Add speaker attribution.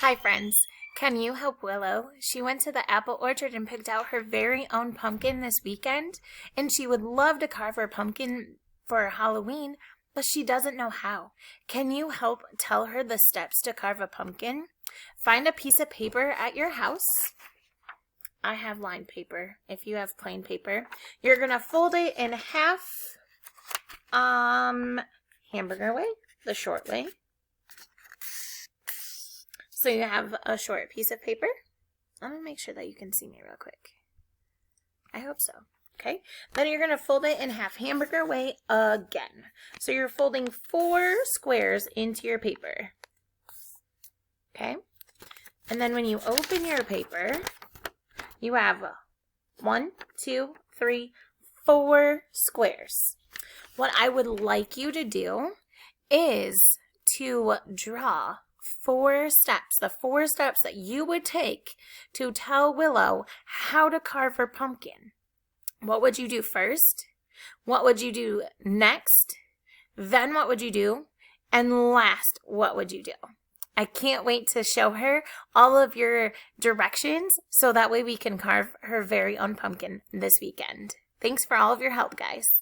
Speaker 1: Hi friends, can you help Willow? She went to the apple orchard and picked out her very own pumpkin this weekend, and she would love to carve her pumpkin for Halloween, but she doesn't know how. Can you help tell her the steps to carve a pumpkin? Find a piece of paper at your house. I have lined paper. If you have plain paper, you're gonna fold it in half, hamburger way, the short way. So you have a short piece of paper. Let me make sure that you can see me real quick. I hope so. Okay. Then you're going to fold it in half hamburger way again. So you're folding 4 squares into your paper. Okay. And then when you open your paper, you have 1, 2, 3, 4 squares. What I would like you to do is to draw 4 steps, the 4 steps that you would take to tell Willow how to carve her pumpkin. What would you do first? What would you do next? Then what would you do? And last, what would you do? I can't wait to show her all of your directions so that way we can carve her very own pumpkin this weekend. Thanks for all of your help, guys.